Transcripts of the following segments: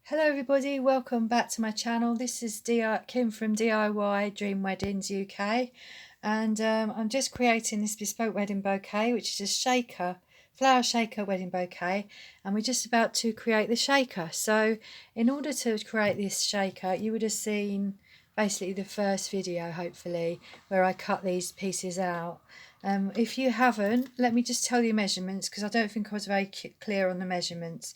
Hello everybody, welcome back to my channel. This is Kim from DIY Dream Weddings UK, and I'm just creating this bespoke wedding bouquet, which is a flower shaker wedding bouquet, and we're just about to create the shaker. So in order to create this shaker, you would have seen basically the first video, hopefully, where I cut these pieces out. If you haven't, let me just tell you measurements, because I don't think I was very clear on the measurements.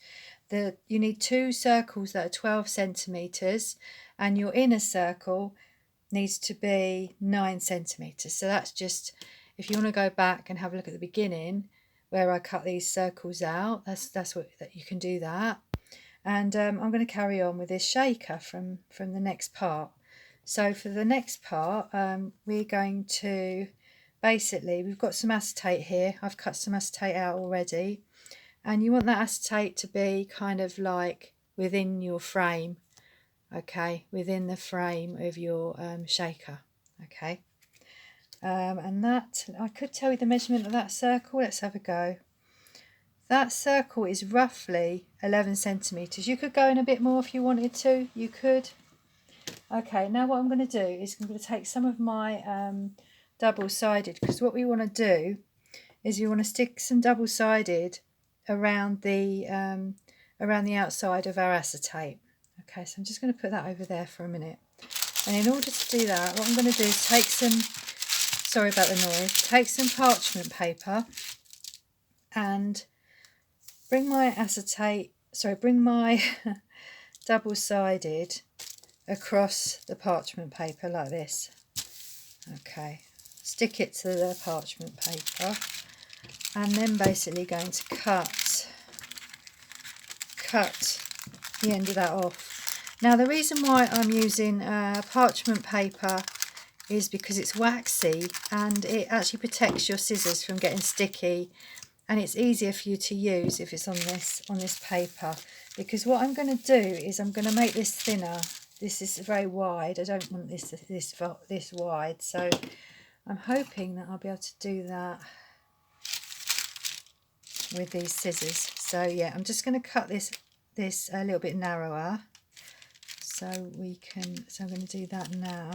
You need two circles that are 12 centimetres, and your inner circle needs to be 9 centimetres. So that's just, if you want to go back and have a look at the beginning where I cut these circles out, that's what that you can do that. And I'm going to carry on with this shaker from the next part. So for the next part, we're going to basically, we've got some acetate here. I've cut some acetate out already. And you want that acetate to be kind of like within your frame, okay, within the frame of your shaker, okay. And that, I could tell you the measurement of that circle. Let's have a go. That circle is roughly 11 centimetres. You could go in a bit more if you wanted to, you could. Okay, now what I'm going to do is I'm going to take some of my double-sided, because what we want to do is you want to stick some double-sided around the outside of our acetate. Okay, so I'm just going to put that over there for a minute. And in order to do that, what I'm going to do is take some, sorry about the noise, take some parchment paper and bring my double-sided across the parchment paper like this. Okay, stick it to the parchment paper, and then basically going to cut the end of that off. Now the reason why I'm using parchment paper is because it's waxy and it actually protects your scissors from getting sticky, and it's easier for you to use if it's on this paper. Because what I'm going to do is I'm going to make this thinner. This is very wide. I don't want this wide, so I'm hoping that I'll be able to do that with these scissors. So yeah, I'm just going to cut this a little bit narrower, so I'm going to do that now,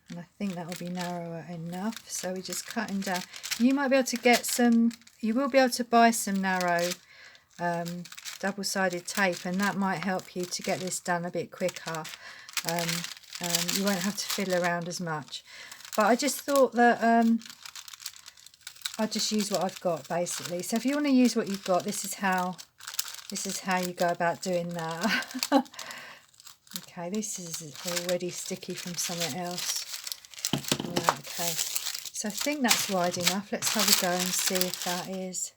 and I think that will be narrower enough. So we're just cutting down. You might be able to get some, you will be able to buy some narrow double-sided tape, and that might help you to get this done a bit quicker. You won't have to fiddle around as much, but I just thought that I'll just use what I've got basically. So if you want to use what you've got, this is how you go about doing that. Okay, this is already sticky from somewhere else. Right, okay, so I think that's wide enough. Let's have a go and see if that is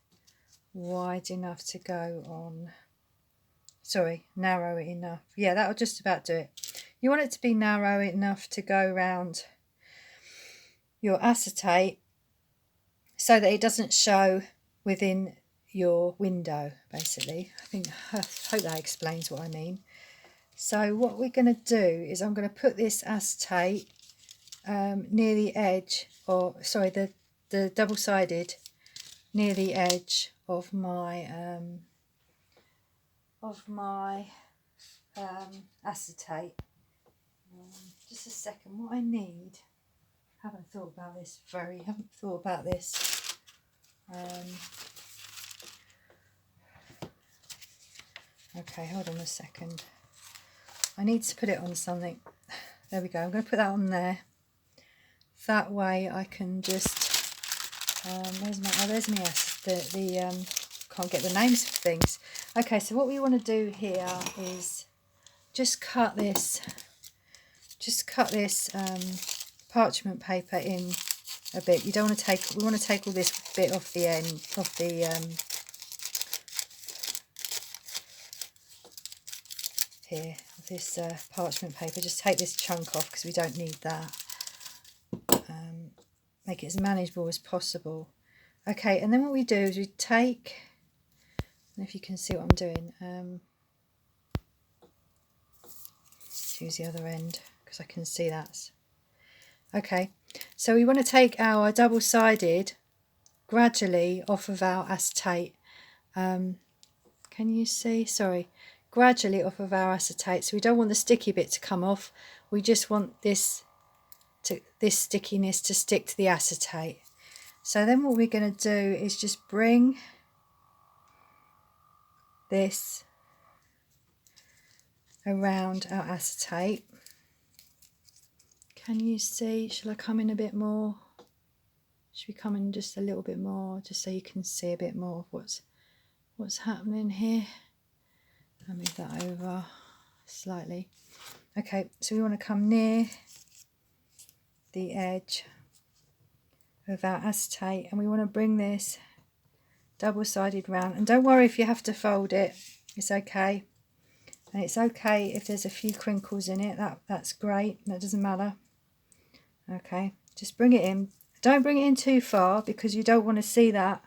wide enough to go on. Sorry, narrow enough. Yeah, that'll just about do it. You want it to be narrow enough to go around your acetate so that it doesn't show within your window, basically. I hope that explains what I mean. So what we're going to do is I'm going to put this acetate near the edge, or sorry, the double-sided near the edge of my acetate. Just a second, what I need, haven't thought about this. Okay, hold on a second. I need to put it on something. There we go. I'm going to put that on there. That way I can just there's my can't get the names for things. Okay, so what we want to do here is just cut this parchment paper in a bit. You don't want to take, we want to take all this bit off the end of the here of this parchment paper. Just take this chunk off because we don't need that. Make it as manageable as possible. Okay, and then what we do is we take, I don't know if you can see what I'm doing, let's use the other end because I can see that. Okay, so we want to take our double-sided gradually off of our acetate. Can you see? Sorry, gradually off of our acetate. So we don't want the sticky bit to come off. We just want this stickiness to stick to the acetate. So then what we're going to do is just bring this around our acetate. Can you see? Shall I come in a bit more? Should we come in just a little bit more, just so you can see a bit more of what's happening here? I'll move that over slightly. Okay, so we want to come near the edge of our acetate, and we want to bring this double-sided round. And don't worry if you have to fold it, it's okay. And it's okay if there's a few crinkles in it, that's great, that doesn't matter. Okay, just bring it in. Don't bring it in too far, because you don't want to see that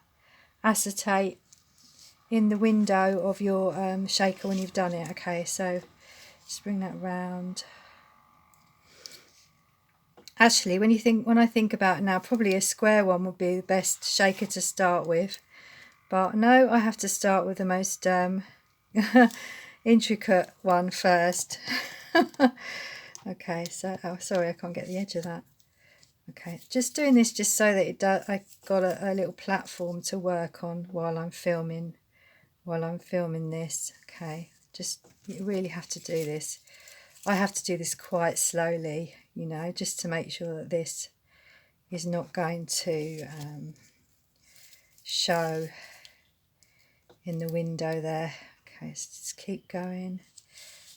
acetate in the window of your shaker when you've done it. Okay, so just bring that round. Actually, when I think about it now, probably a square one would be the best shaker to start with. But no, I have to start with the most intricate one first. Okay, so sorry, I can't get the edge of that. Okay, just doing this just so that I got a little platform to work on while I'm filming this. Okay, just, you really have to do this. I have to do this quite slowly, you know, just to make sure that this is not going to show in the window there. Okay, so just keep going.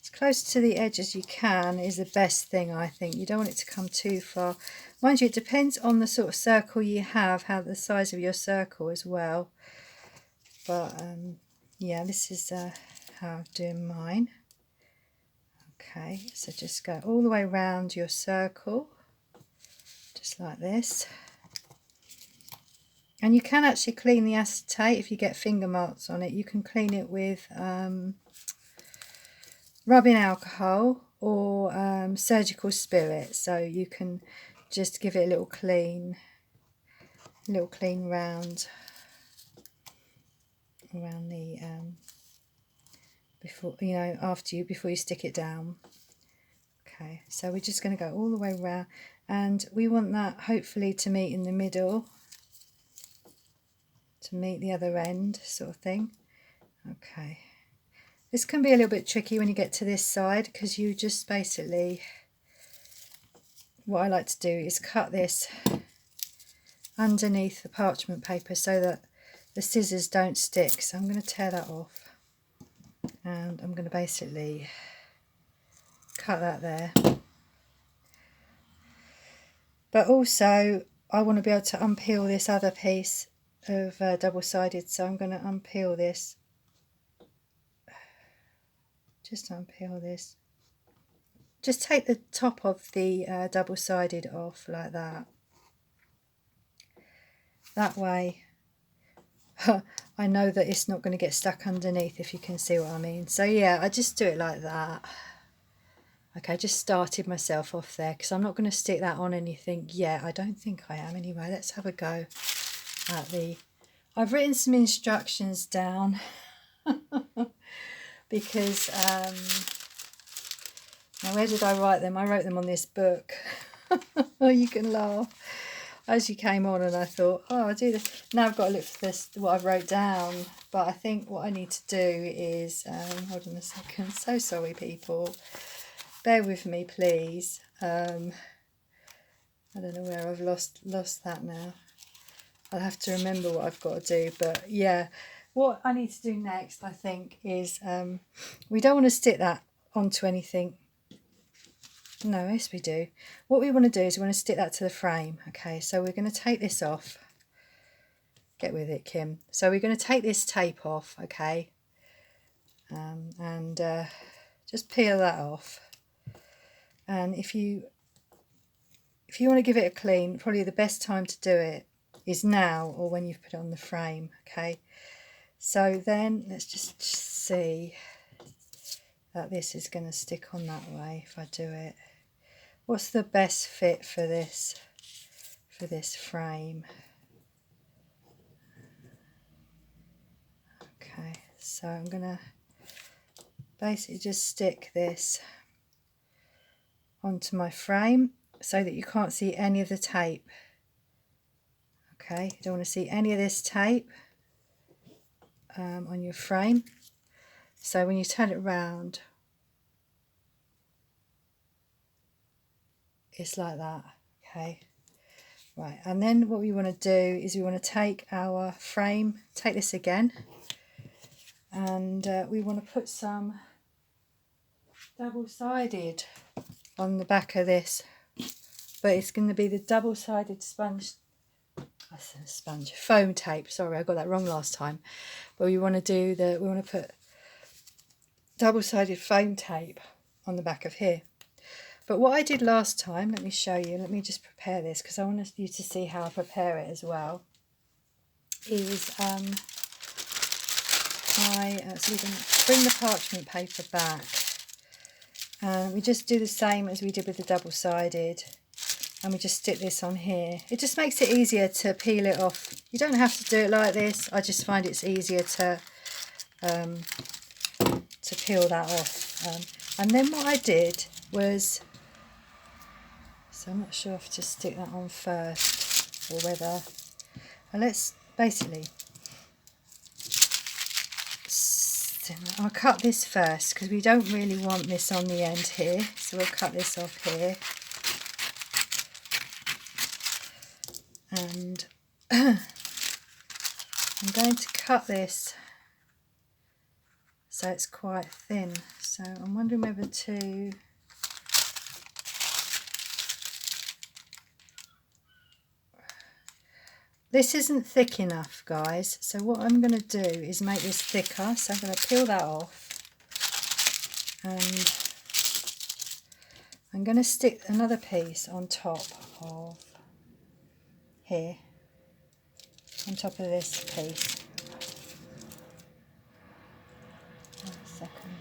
As close to the edge as you can is the best thing, I think. You don't want it to come too far. Mind you, it depends on the sort of circle you have, how the size of your circle as well. But yeah, this is how I'm doing mine. Okay, so just go all the way around your circle, just like this. And you can actually clean the acetate if you get finger marks on it. You can clean it with rubbing alcohol or surgical spirit. So you can just give it a little clean round around the before you stick it down. Okay, so we're just going to go all the way around, and we want that hopefully to meet in the middle, to meet the other end, sort of thing. Okay, this can be a little bit tricky when you get to this side, because you just basically, what I like to do is cut this underneath the parchment paper so that the scissors don't stick. So I'm going to tear that off, and I'm going to basically cut that there. But also I want to be able to unpeel this other piece of double-sided, so I'm going to unpeel this. Just unpeel this. Just take the top of the double-sided off like that. That way I know that it's not going to get stuck underneath, if you can see what I mean. So yeah, I just do it like that. Okay, I just started myself off there because I'm not going to stick that on anything yet. I don't think I am anyway. Let's have a go at the... I've written some instructions down because... now where did I write them? I wrote them on this book. Oh, you can laugh. As you came on and I thought, oh, I'll do this. Now I've got to look for this, what I wrote down. But I think what I need to do is... hold on a second. So sorry, people. Bear with me, please. I don't know where I've lost that now. I'll have to remember what I've got to do. But yeah, what I need to do next, I think, is we don't want to stick that onto anything. No, yes we do. What we want to do is we want to stick that to the frame. Okay, so we're going to take this off. Get with it, Kim. So we're going to take this tape off, okay, and just peel that off. And if you want to give it a clean, probably the best time to do it is now or when you've put it on the frame. Okay, so then let's just see that this is going to stick on that way if I do it. What's the best fit for this frame? Okay, so I'm going to basically just stick this onto my frame so that you can't see any of the tape. Okay, you don't want to see any of this tape on your frame. So when you turn it around, it's like that. Okay, right, and then what we want to do is we want to take our frame, take this again, and we want to put some double-sided on the back of this, but it's going to be the double-sided foam tape. Sorry, I got that wrong last time. But we want to put double-sided foam tape on the back of here. But what I did last time, let me show you, let me just prepare this because I want you to see how I prepare it as well, is so we can bring the parchment paper back, and we just do the same as we did with the double-sided, and we just stick this on here. It just makes it easier to peel it off. You don't have to do it like this. I just find it's easier to peel that off. And then what I did was, so I'm not sure if to stick that on first or whether, and let's basically, I'll cut this first because we don't really want this on the end here, so we'll cut this off here. And I'm going to cut this so it's quite thin, so I'm wondering whether to this isn't thick enough, guys, so what I'm going to do is make this thicker. So I'm going to peel that off, and I'm going to stick another piece on top of here, on top of this piece. One second.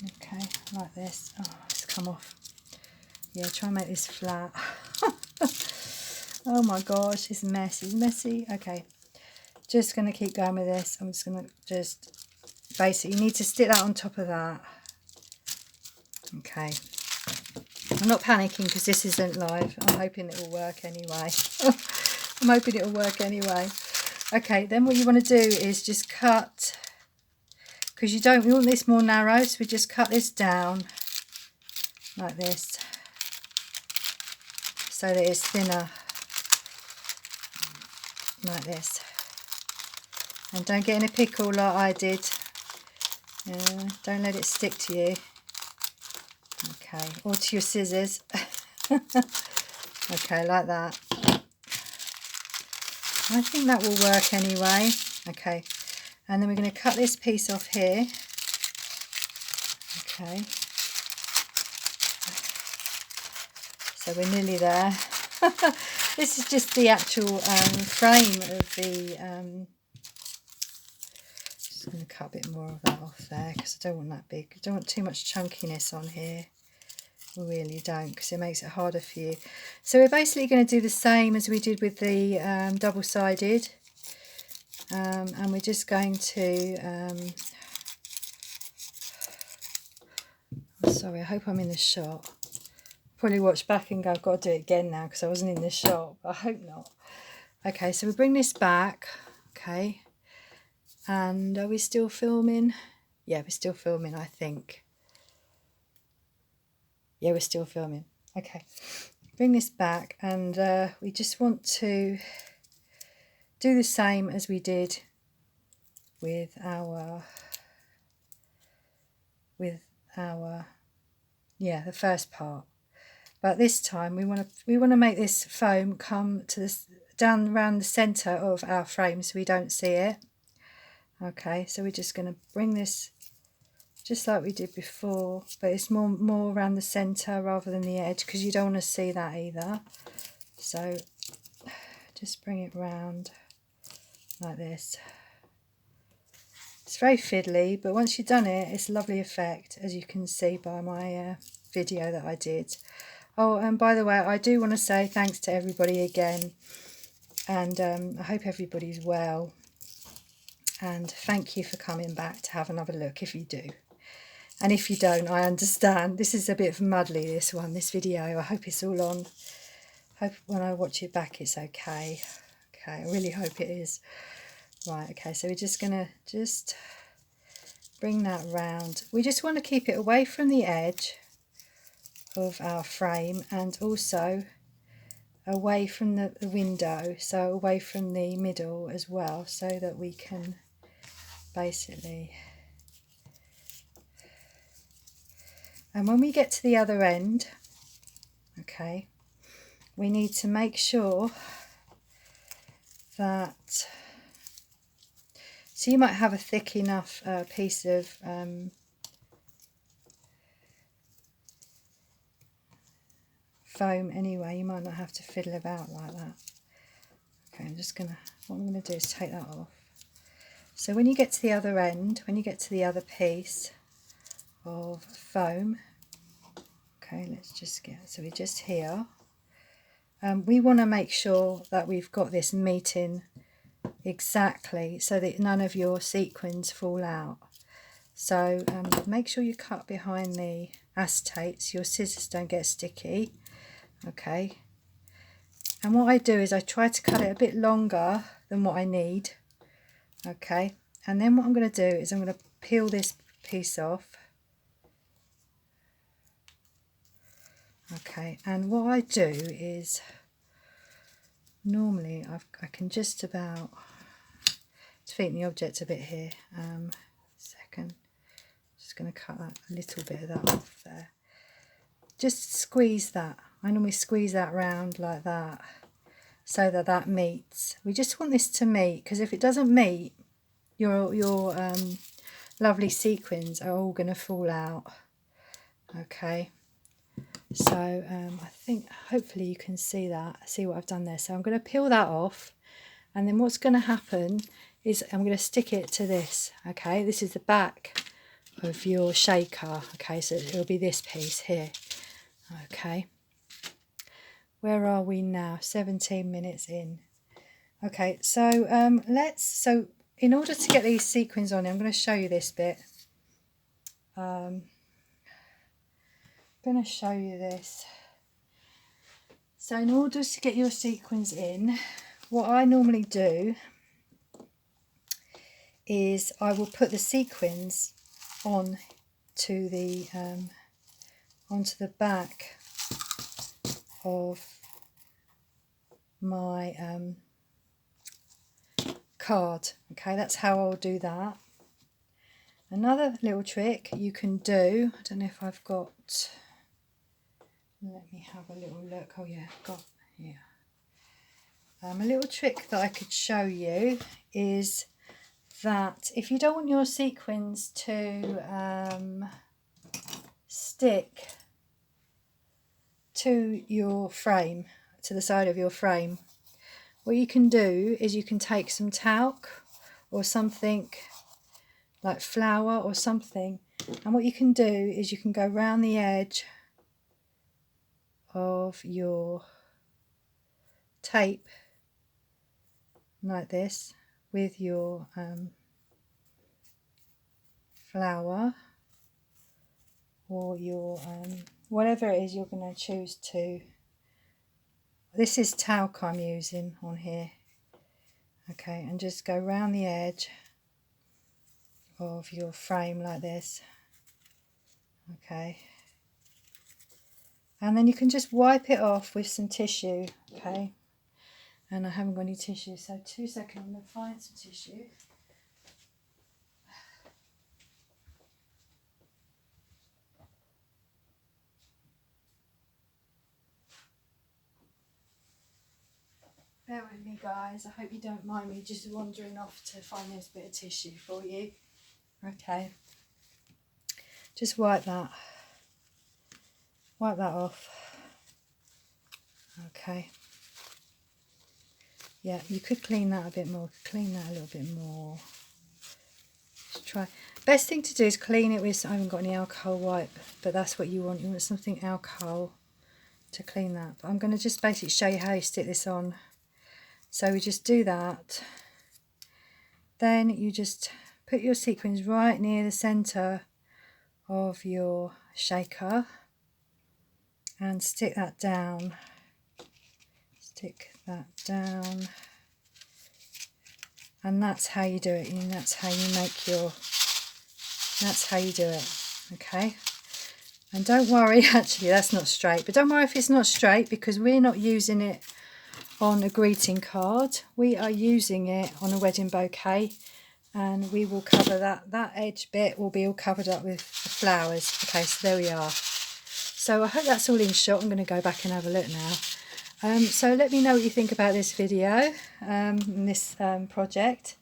Okay, like this. Oh, it's come off. Yeah, try and make this flat. Oh my gosh, it's messy. It's messy. Okay, just going to keep going with this. I'm just going to basically, you need to stick that on top of that. Okay, I'm not panicking because this isn't live. I'm hoping it will work anyway. I'm hoping it will work anyway. Okay, then what you want to do is just cut, because you want this more narrow, so we just cut this down like this so that it's thinner, like this. And don't get in a pickle like I did. Don't let it stick to you. Okay, or to your scissors. Okay, like that. I think that will work anyway. Okay, and then we're going to cut this piece off here. Okay, so we're nearly there. This is just the actual frame of the just going to cut a bit more of that off there because I don't want that big. I don't want too much chunkiness on here. We really don't, because it makes it harder for you. So we're basically going to do the same as we did with the double-sided, and we're just going to sorry, I hope I'm in the shot. Probably watch back and go, I've got to do it again now because I wasn't in the shot. I hope not. Okay, so we bring this back. Okay, and are we still filming? Yeah, we're still filming, I think. Yeah, we're still filming. Okay, bring this back, and we just want to do the same as we did with our the first part. But this time we want to make this foam come to this down around the center of our frame so we don't see it. Okay, so we're just going to bring this just like we did before, but it's more around the center rather than the edge, because you don't want to see that either. So just bring it round like this. It's very fiddly, but once you've done it, it's a lovely effect, as you can see by my video that I did. Oh, and by the way, I do want to say thanks to everybody again and I hope everybody's well, and thank you for coming back to have another look if you do. And if you don't, I understand. This is a bit muddly, this video. I hope it's all on. Hope when I watch it back it's okay. Okay, I really hope it is. Right, okay, so we're just going to bring that round. We just want to keep it away from the edge of our frame, and also away from the window, so away from the middle as well, so that we can basically... And when we get to the other end, okay, we need to make sure that, so you might have a thick enough piece of foam anyway, you might not have to fiddle about like that. Okay, what I'm going to do is take that off. So when you get to the other end, when you get to the other piece of foam, okay, let's just so we're just here. We want to make sure that we've got this meeting exactly so that none of your sequins fall out. So make sure you cut behind the acetate so your scissors don't get sticky. Okay, and what I do is I try to cut it a bit longer than what I need. Okay, and then what I'm going to do is I'm going to peel this piece off. Okay, and what I do is normally I can just about defeat the object a bit here. Second, just going to cut that, a little bit of that off there. Just squeeze that. I normally squeeze that round like that so that that meets. We just want this to meet, because if it doesn't meet, your lovely sequins are all going to fall out. Okay, so I think hopefully you can see what I've done there. So I'm going to peel that off, and then what's going to happen is I'm going to stick it to this. Okay, this is the back of your shaker. Okay, so it'll be this piece here. Okay, where are we now? 17 minutes in. Okay, so so in order to get these sequins on, I'm going to show you this bit. I'm going to show you this. So in order to get your sequins in, what I normally do is I will put the sequins on to the onto the back of my card. Okay, that's how I'll do that. Another little trick you can do, I don't know if I've got, let me have a little look. Oh yeah, I've got here. A little trick that I could show you is that if you don't want your sequins to stick to your frame, to the side of your frame, what you can do is you can take some talc or something like flour or something, and what you can do is you can go round the edge of your tape like this with your flour or your whatever it is you're going to choose to. This is talc I'm using on here. Okay, and just go round the edge of your frame like this. Okay, and then you can just wipe it off with some tissue. Okay, and I haven't got any tissue, so 2 seconds, I'm going to find some tissue. Bear with me guys, I hope you don't mind me just wandering off to find this bit of tissue for you. Okay, just wipe that off. Okay, yeah, you could clean that a bit more, clean that a little bit more. Just try. Best thing to do is clean it with, I haven't got any alcohol wipe, but that's what you want something alcohol to clean that. But I'm going to just basically show you how you stick this on. So we just do that. Then you just put your sequins right near the centre of your shaker and stick that down. Stick that down. And that's how you do it, and that's how you make your, that's how you do it, okay? And don't worry, actually that's not straight, but don't worry if it's not straight, because we're not using it on a greeting card. We are using it on a wedding bouquet, and we will cover that edge bit will be all covered up with the flowers. Okay, so there we are. So I hope that's all in shot. I'm going to go back and have a look now. So let me know what you think about this video, this project.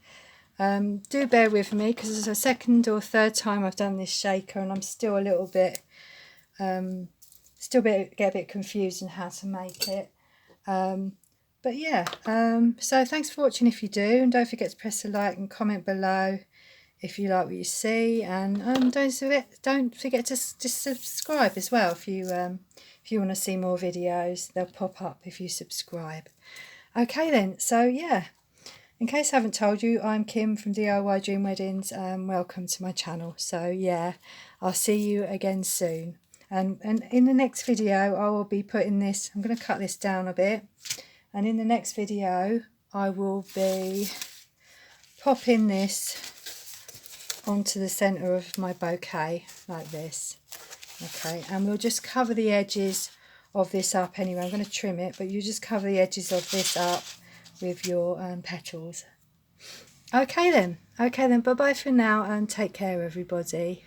Do bear with me, because it's the second or third time I've done this shaker, and I'm still a little bit, get a bit confused on how to make it. But yeah, so thanks for watching if you do, and don't forget to press the like and comment below if you like what you see, and don't forget to subscribe as well if you want to see more videos. They'll pop up if you subscribe. Okay then, so yeah. In case I haven't told you, I'm Kim from DIY Dream Weddings. Welcome to my channel. So yeah, I'll see you again soon. And in the next video, I will be putting this, I'm going to cut this down a bit. And in the next video, I will be popping this onto the centre of my bouquet like this. Okay, and we'll just cover the edges of this up anyway. I'm going to trim it, but you just cover the edges of this up with your petals. Okay then, bye bye for now, and take care everybody.